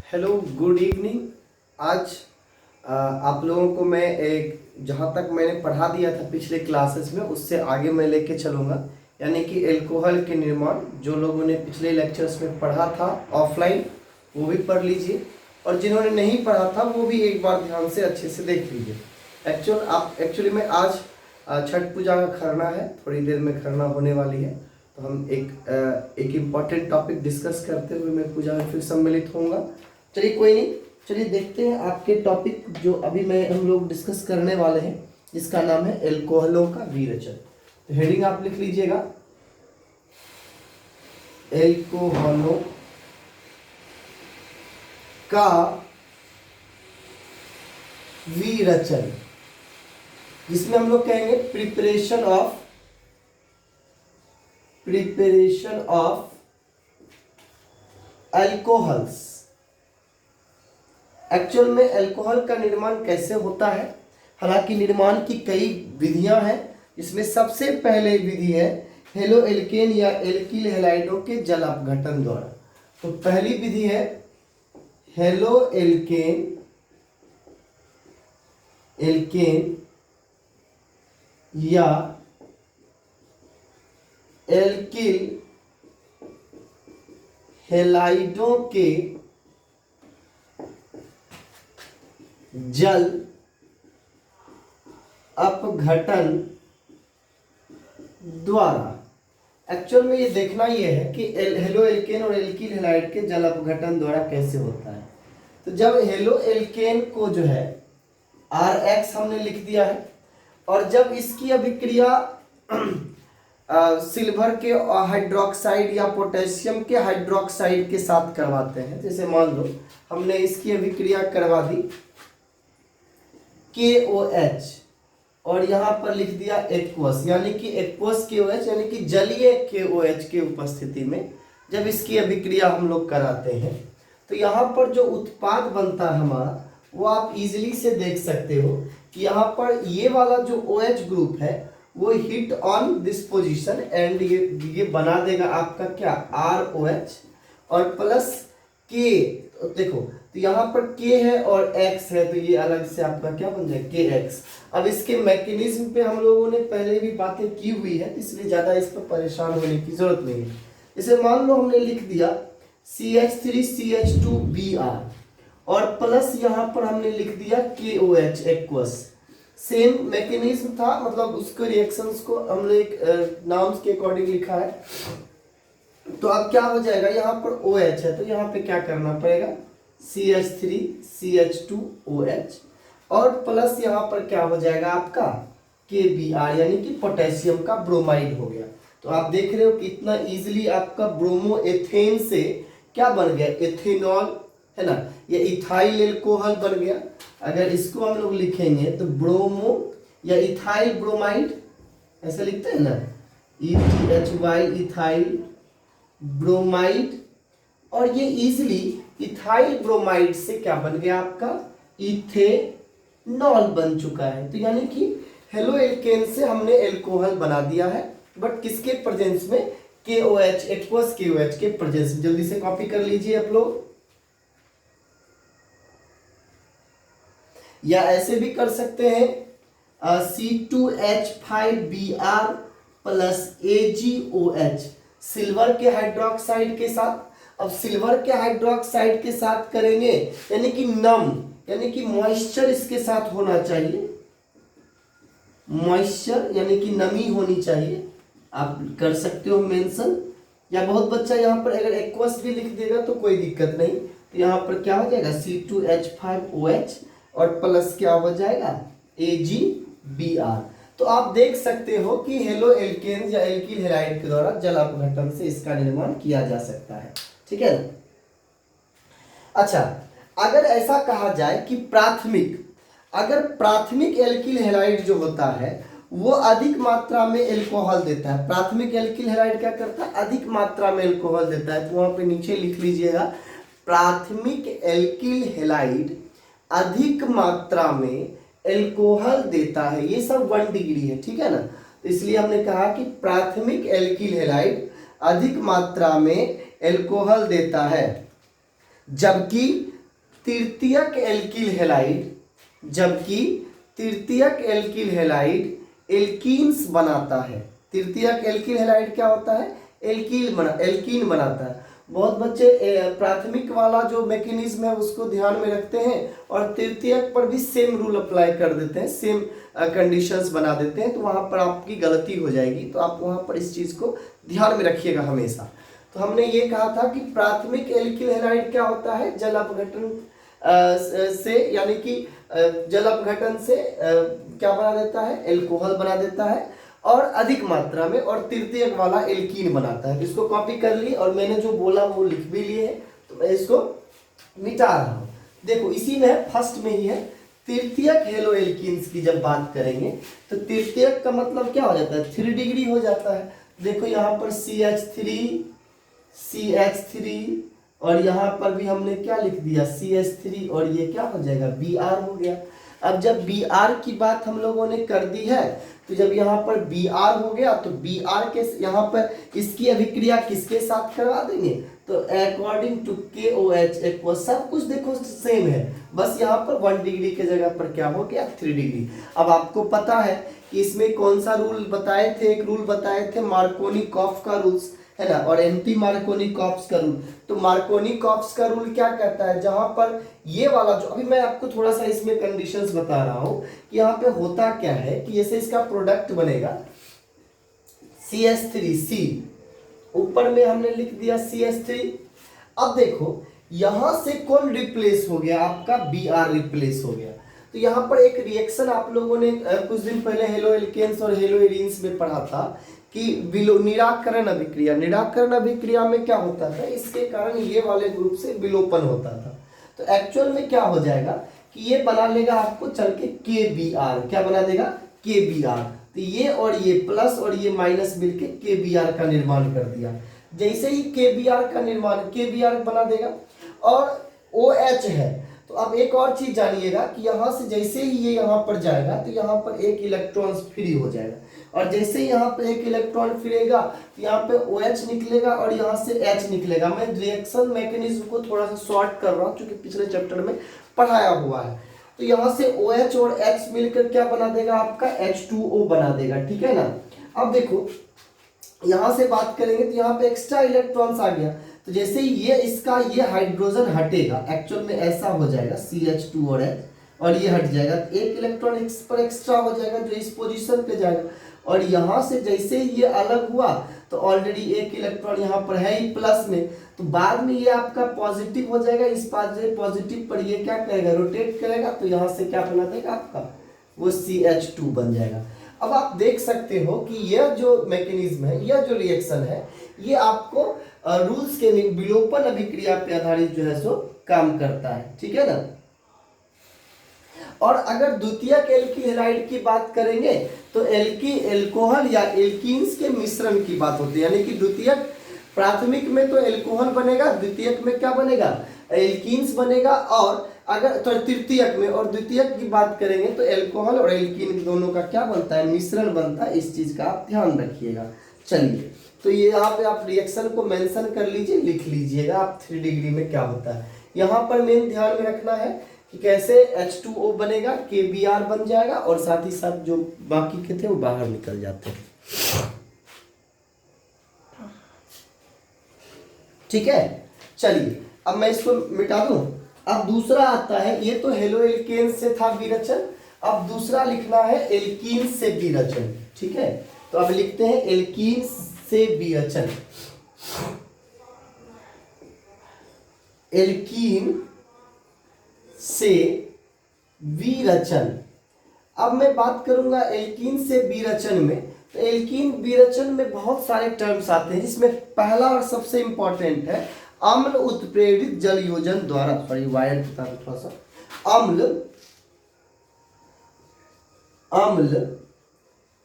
Hello good evening. आज आप लोगों को मैं एक जहाँ तक मैंने पढ़ा दिया था पिछले क्लासेस में उससे आगे मैं लेके चलूँगा, यानी कि एल्कोहल के निर्माण। जो लोगों ने पिछले लेक्चर्स में पढ़ा था ऑफलाइन वो भी पढ़ लीजिए, और जिन्होंने नहीं पढ़ा था वो भी एक बार ध्यान से अच्छे से देख लीजिए। एक्चुअली में आज छठ पूजा का खरना है, थोड़ी देर में खरना होने वाली है, तो हम एक इम्पॉर्टेंट टॉपिक डिस्कस करते हुए मैं पूजा में फिर सम्मिलित होऊंगा। चलिए कोई नहीं, चलिए देखते हैं आपके टॉपिक जो अभी हम लोग डिस्कस करने वाले हैं, जिसका नाम है एल्कोहलों का विरचन। तो हेडिंग आप लिख लीजिएगा, एल्कोहलों का विरचन, जिसमें हम लोग कहेंगे प्रिपरेशन ऑफ अल्कोहल्स। एक्चुअल में अल्कोहल का निर्माण कैसे होता है? हालांकि निर्माण की कई विधियां हैं, इसमें सबसे पहले विधि है हेलो एल्केन या एल्किल हैलाइडों के जल अपघटन द्वारा। तो पहली विधि है हेलो एल्केन या एल्किल हैलाइडों के जल अपघटन द्वारा। एक्चुअल में ये देखना ये है कि हेलो एल्केन और एल्किल हैलाइड के जल अपघटन द्वारा कैसे होता है। तो जब हेलो एल्केन को जो है RX हमने लिख दिया है, और जब इसकी अभिक्रिया सिल्वर के हाइड्रोक्साइड या पोटेशियम के हाइड्रोक्साइड के साथ करवाते हैं, जैसे मान लो हमने इसकी अभिक्रिया करवा दी KOH और यहाँ पर लिख दिया एक्वस, यानी कि एक्वस KOH, यानी कि जलीय KOH के उपस्थिति में जब इसकी अभिक्रिया हम लोग कराते हैं, तो यहाँ पर जो उत्पाद बनता है हमारा, वो आप इजीली से देख सकते हो कि यहाँ पर ये वाला जो OH ग्रुप है वो hit on this position and ये बना देगा आपका क्या ROH और प्लस K। देखो तो यहाँ पर K है और X है, तो ये अलग से आपका क्या बन जाए KX। अब इसके मैकेनिज्म पे हम लोगों ने पहले भी बातें की हुई है, इसलिए ज़्यादा इस पर परेशान होने की जरूरत नहीं है। जैसे मान लो हमने लिख दिया CH3CH2Br और प्लस यहाँ पर हमने लिख दिया KOH एक्वस। सेम मैकेनिज्म था, मतलब उसके रिएक्शंस को हमने एक नाम्स के अकॉर्डिंग लिखा है। तो अब क्या हो जाएगा, यहाँ पर OH है तो यहाँ पे क्या करना पड़ेगा CH3CH2OH और प्लस यहाँ पर क्या हो जाएगा आपका KBr, यानी कि पोटेशियम का ब्रोमाइड हो गया। तो आप देख रहे हो कि इतना इजीली आपका ब्रोमो एथेन से क्या बन गया, एथेनॉल है ना, या इथाइल एल्कोहल बन गया। अगर इसको हम लोग लिखेंगे तो ब्रोमो या इथाइल ब्रोमाइड ऐसा लिखते हैं ना, ETHY इथाइल ब्रोमाइड, और ये इजीली इथाइल ब्रोमाइड से क्या बन गया आपका इथेनॉल बन चुका है। तो यानी कि हेलो एल्केन से हमने एल्कोहल बना दिया है, बट किसके प्रेजेंस में, KOH एक्वस KOH के प्रेजेंस में। जल्दी से कॉपी कर लीजिए आप लोग, या ऐसे भी कर सकते हैं C2H5Br प्लस AgOH सिल्वर के हाइड्रोक्साइड के साथ। अब सिल्वर के हाइड्रोक्साइड के साथ करेंगे यानी कि नम, यानी कि मॉइस्चर इसके साथ होना चाहिए, मॉइस्चर यानी कि नमी होनी चाहिए। आप कर सकते हो मेंशन, या बहुत बच्चा यहाँ पर अगर एक्वस भी लिख देगा तो कोई दिक्कत नहीं। तो यहाँ पर क्या हो जाएगा C2H5OH और प्लस क्या हो जाएगा AgBr। तो आप देख सकते हो कि हेलो एल्केन या एल्किल हैलाइड के द्वारा जल अपघटन से इसका निर्माण किया जा सकता है, ठीक है ना। अच्छा, अगर ऐसा कहा जाए कि प्राथमिक एल्किल हैलाइड जो होता है वो अधिक मात्रा में एल्कोहल देता है, प्राथमिक एल्किल हैलाइड क्या करता है, अधिक मात्रा में एल्कोहल देता है, तो वहां पे नीचे लिख लीजिएगा प्राथमिक एल्किल हैलाइड अधिक मात्रा में एल्कोहल देता है। ये सब 1 डिग्री है, ठीक है ना। तो इसलिए हमने कहा कि प्राथमिक एल्किल हैलाइड अधिक मात्रा में एल्कोहल देता है, जबकि तृतीयक एल्किल हैलाइड, जबकि तृतीयक एल्किल हैलाइड एल्कीन्स बनाता है। तृतीयक एल्किल हैलाइड क्या होता है? एल्कीन बनाता है। बहुत बच्चे प्राथमिक वाला जो मैकेनिज्म है उसको ध्यान में रखते हैं और तृतीयक पर भी सेम रूल अप्लाई कर देते हैं, सेम कंडीशंस बना देते हैं, तो वहां पर आपकी गलती हो जाएगी। तो आप वहां पर इस चीज को ध्यान में रखिएगा हमेशा। तो हमने ये कहा था कि प्राथमिक एल्किल हैलाइड क्या होता है? जल अपघटन से, यानी कि जल अपघटन से क्या बना देता है? एल्कोहल बना देता है और अधिक मात्रा में, और तृतीयक वाला एल्कीन बनाता है। इसको कॉपी कर लिए और मैंने जो बोला वो लिख भी लिए है, तो मैं इसको मिटा रहा हूं। देखो इसी में फर्स्ट में ही है तृतीयक हेलो एल्कीन्स की जब बात करेंगे तो तृतीयक का मतलब क्या हो जाता है? 3 डिग्री हो जाता है। देखो यहाँ पर CH3 और यहाँ पर भी हमने क्या लिख दिया? CH3 और ये क्या हो जाएगा? Br हो गया। अब जब Br की बात हम लोगों ने कर दी है तो जब यहाँ पर Br हो गया तो Br के यहाँ पर इसकी अभिक्रिया किसके साथ करवा देंगे? तो अकॉर्डिंग टू KOH सब कुछ देखो सेम है, बस यहाँ पर 1 डिग्री के जगह पर क्या हो गया? 3 डिग्री। अब आपको पता है कि इसमें कौन सा रूल बताए थे? एक रूल बताए थे मार्कोनी-कॉफ का रूल्स, है ना, और एंटी मार्कोनी-कॉफ्स का रूल। तो मार्कोनी-कॉफ्स का रूल क्या कहता है? जहां पर ये वाला जो अभी मैं आपको थोड़ा सा इसमें कंडीशंस बता रहा हूं कि यहाँ पे होता क्या है कि जैसे इसका प्रोडक्ट बनेगा CH3C, ऊपर में हमने लिख दिया CH3। अब देखो यहां से कौन रिप्लेस हो गया? आपका Br रिप्लेस हो गया। तो यहाँ पर एक रिएक्शन आप लोगों ने कुछ दिन पहले हेलो एल्केन्स और हेलो एरीन्स में पढ़ा था कि निराकरण अभिक्रिया। निराकरण अभिक्रिया में क्या होता था? इसके कारण ये वाले ग्रुप से विलोपन होता था। तो एक्चुअल में क्या हो जाएगा कि ये बना लेगा आपको चल के KBr। क्या बना देगा? KBr। तो ये और ये प्लस और ये माइनस मिलके KBr का निर्माण कर दिया। जैसे ही KBr का निर्माण KBr बना देगा और OH है। तो अब एक और चीज जानिएगा कि यहाँ से जैसे ही ये यहाँ पर जाएगा तो यहाँ पर एक इलेक्ट्रॉन फ्री हो जाएगा, और जैसे ही यहाँ पे एक इलेक्ट्रॉन फिरेगा तो यहाँ पे OH निकलेगा और यहाँ से H निकलेगा। मैं रिएक्शन मैकेनिज्म को थोड़ा सा शॉर्ट कर रहा हूँ क्योंकि पिछले चैप्टर में पढ़ाया हुआ है। तो यहाँ से OH और H मिलकर क्या बना देगा? आपका H2O बना देगा, ठीक है ना। अब देखो यहाँ से बात करेंगे तो यहाँ पे एक्स्ट्रा इलेक्ट्रॉन्स आ गया, तो जैसे ही ये इसका ये हाइड्रोजन हटेगा, एक्चुअल में ऐसा हो जाएगा CH2 और H, और ये हट जाएगा, एक इलेक्ट्रॉन इस पर एक्स्ट्रा हो जाएगा जो इस पोजीशन पे जाएगा, और यहाँ से जैसे ही ये अलग हुआ तो ऑलरेडी एक इलेक्ट्रॉन यहाँ पर है ही प्लस में, तो बाद में ये आपका पॉजिटिव हो जाएगा। इस पॉजिटिव पर ये क्या करेगा? रोटेट करेगा, तो यहाँ से क्या बना देगा? आपका वो CH2 बन जाएगा। अब आप देख सकते हो कि यह जो मैकेनिज्म है, यह जो रिएक्शन है, ये आपको रूल्स के विलोपन अभिक्रिया पे आधारित जो है सो काम करता है, ठीक है ना। और अगर द्वितीयक एल्किल हैलाइड की बात करेंगे तो एल्कोहल या एल्कीन्स के मिश्रण की बात होती है, यानी कि द्वितीयक प्राथमिक में तो एल्कोहल बनेगा, द्वितीयक में क्या बनेगा? एल्कीन्स बनेगा, और अगर तो तृतीयक में और द्वितीयक की बात करेंगे तो एल्कोहल और एल्कीन दोनों का क्या बनता है? मिश्रण बनता है। इस चीज का आप ध्यान रखिएगा। चलिए, तो ये यहाँ पे आप रिएक्शन को मेंशन कर लीजिए, लिख लीजिएगा आप 3 डिग्री में क्या होता है। यहाँ पर मेन ध्यान में रखना है कि कैसे H2O बनेगा, KBr बन जाएगा, और साथ ही साथ जो बाकी के थे वो बाहर निकल जाते हैं, ठीक है। चलिए अब मैं इसको मिटा दूं। अब दूसरा आता है, ये तो हेलो एल्केन से था विरचन, अब दूसरा लिखना है एल्कीन से विरचन, ठीक है। तो अब लिखते हैं एल्कीन से विरचन। एल्कीन से विरचन। अब मैं बात करूंगा एल्कीन से विरचन में, तो एल्कीन विरचन में बहुत सारे टर्म्स आते हैं, जिसमें पहला और सबसे इंपॉर्टेंट है अम्ल उत्प्रेरित जल योजन द्वारा, सॉरी वायर थोड़ा सा, अम्ल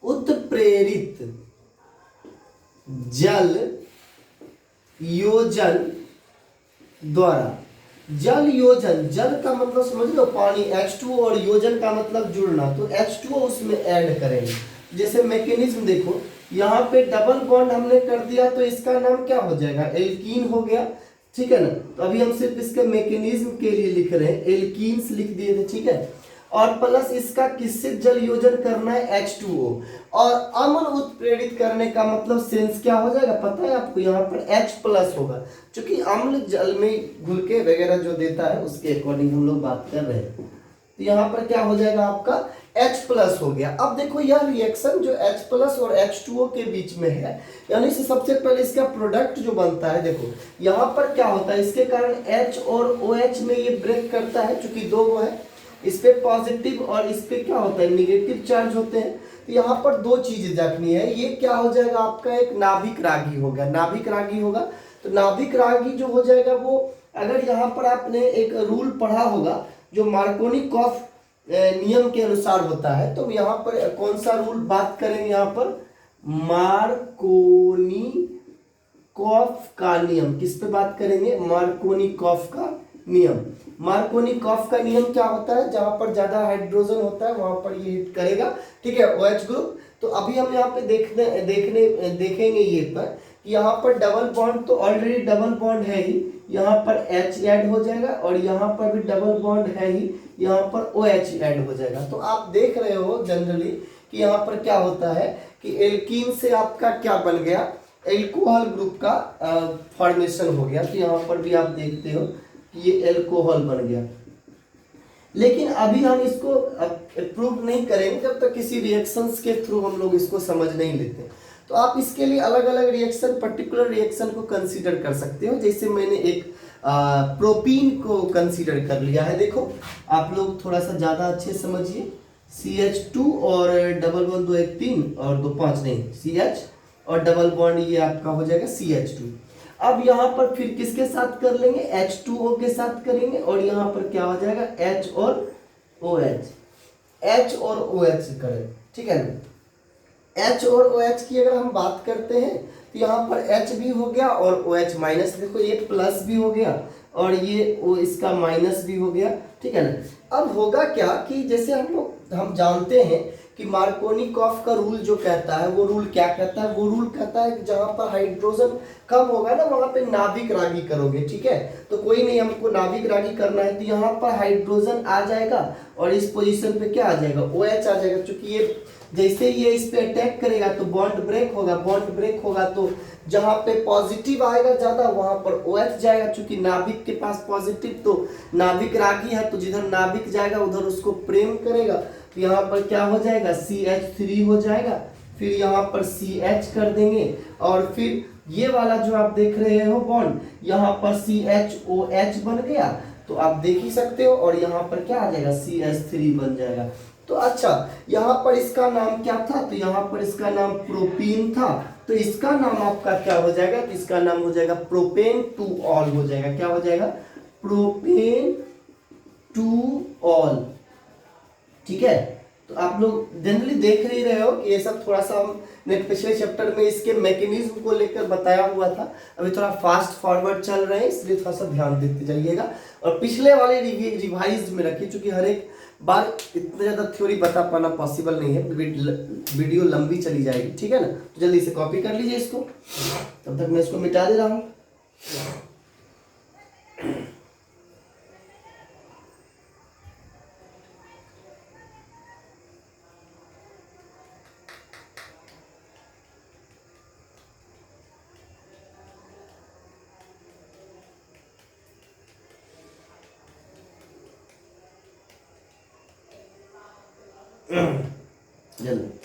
उत्प्रेरित जल योजन द्वारा। जल योजन, जल का मतलब समझ लो पानी H2O, और योजन का मतलब जुड़ना, तो H2O उसमें ऐड करेंगे। जैसे मैकेनिज्म देखो, यहाँ पे डबल बॉन्ड हमने कर दिया तो इसका नाम क्या हो जाएगा? एल्कीन हो गया। ठीक है ना। तो अभी हम सिर्फ इसके मैकेनिज्म के लिए लिख रहे हैं, एल्कीन्स लिख दिए थे, ठीक है। और प्लस इसका किससे जल योजन करना है, H2O। और अम्ल उत्प्रेरित करने का मतलब सेंस क्या हो जाएगा पता है आपको, यहाँ पर H प्लस होगा, क्योंकि अम्ल जल में घुल के वगैरह जो देता है उसके अकॉर्डिंग हम लोग बात कर रहे हैं। तो यहाँ पर क्या हो जाएगा आपका H प्लस हो गया। अब देखो यह रिएक्शन जो H प्लस और H2O के बीच में है, यानी से सबसे पहले इसका प्रोडक्ट जो बनता है, देखो यहाँ पर क्या होता है, इसके कारण H और OH में ये ब्रेक करता है, चूंकि दो वो है, इस पे पॉजिटिव और इस पे क्या होता है निगेटिव चार्ज होते हैं। तो यहाँ पर दो चीजें देखनी है, ये क्या हो जाएगा आपका एक नाभिक रागी हो गया, नाभिक रागी होगा। तो नाभिक रागी जो हो जाएगा वो, अगर यहाँ पर आपने एक रूल पढ़ा होगा जो मार्कोनिकॉफ नियम के अनुसार होता है, तो यहाँ पर कौन सा रूल बात करेंगे, यहाँ पर मार्कोनिकॉफ का नियम, किस पे बात करेंगे, मार्कोनिकॉफ का नियम। मार्कोनिकॉफ का नियम क्या होता है, जहां पर ज्यादा हाइड्रोजन होता है वहां पर ये हिट करेगा, ठीक है, OH ग्रुप। तो अभी हम यहाँ पे देखेंगे ये पर, यहाँ पर डबल बॉन्ड तो ऑलरेडी डबल बॉन्ड है ही, यहाँ पर H ऐड हो जाएगा, और यहाँ पर भी डबल बॉन्ड है ही, यहाँ पर OH ऐड हो जाएगा। तो आप देख रहे हो जनरली कि यहाँ पर क्या होता है कि एल्कीन से आपका क्या बन गया, एल्कोहल ग्रुप का फॉर्मेशन हो गया। तो यहाँ पर भी आप देखते हो कि ये एल्कोहल बन गया। लेकिन अभी हम इसको प्रूव नहीं करेंगे जब तक किसी रिएक्शंस के थ्रू हम लोग इसको समझ नहीं लेते। तो आप इसके लिए अलग अलग रिएक्शन, पर्टिकुलर रिएक्शन को कंसीडर कर सकते हो। जैसे मैंने एक प्रोपीन को कंसीडर कर लिया है, देखो आप लोग थोड़ा सा ज़्यादा अच्छे समझिए। CH2 और डबल बॉन्ड 2 1 3 और 2 5 नहीं, CH और डबल बॉन्ड ये आपका हो जाएगा CH2। अब यहाँ पर फिर किसके साथ कर लेंगे, H2O के साथ करेंगे, और यहाँ पर क्या हो जाएगा H और OH, H और OH करें, ठीक है ना। H और OH की अगर हम बात करते हैं तो यहाँ पर H भी हो गया और OH माइनस, देखो ये प्लस भी हो गया और ये इसका माइनस भी हो गया, ठीक है ना। अब होगा क्या कि जैसे हम जानते हैं कि मार्कोनिकॉफ का रूल जो कहता है, वो रूल क्या कहता है, वो रूल कहता है कि जहां पर हाइड्रोजन कम होगा ना वहां पे नाभिक रागी करोगे, ठीक है। तो कोई नहीं, हमको नाभिक रागी करना है, तो यहाँ पर हाइड्रोजन आ जाएगा और इस पोजीशन पे क्या आ जाएगा, OH आ जाएगा। क्योंकि ये जैसे ये इस पे अटैक करेगा तो बॉन्ड ब्रेक होगा, बॉन्ड ब्रेक होगा तो जहां पे पॉजिटिव आएगा ज्यादा वहां पर OH जाएगा। चूंकि नाभिक के पास पॉजिटिव तो नाभिक रागी है, तो जिधर नाभिक जाएगा उधर उसको प्रेम करेगा। तो यहाँ पर क्या हो जाएगा, CH3 हो जाएगा, फिर यहाँ पर CH कर देंगे, और फिर ये वाला जो आप देख रहे हो बॉन्ड, यहाँ पर CHOH बन गया, तो आप देख ही सकते हो, और यहाँ पर क्या आ जाएगा, CH3 बन जाएगा। तो अच्छा, यहाँ पर इसका नाम क्या था, तो यहाँ पर इसका नाम प्रोपीन था, तो इसका नाम आपका क्या हो जाएगा, तो इसका नाम हो जाएगा प्रोपेन टू ऑल हो जाएगा। क्या हो जाएगा, प्रोपेन टू ऑल, ठीक है। तो आप लोग जनरली देख ही रहे हो कि ये सब थोड़ा सा हमने पिछले चैप्टर में इसके मैकेनिज्म को लेकर बताया हुआ था। अभी थोड़ा फास्ट फॉरवर्ड चल रहे हैं, इसलिए थोड़ा सा ध्यान देते जाइएगा, और पिछले वाले रिवाइज में रखिए, क्योंकि हर एक बार इतना ज़्यादा थ्योरी बता पाना पॉसिबल नहीं है, वीडियो लंबी चली जाएगी, ठीक है ना। तो जल्दी से कॉपी कर लीजिए इसको, तब तक मैं इसको मिटा दे रहा हूँ। जल्दी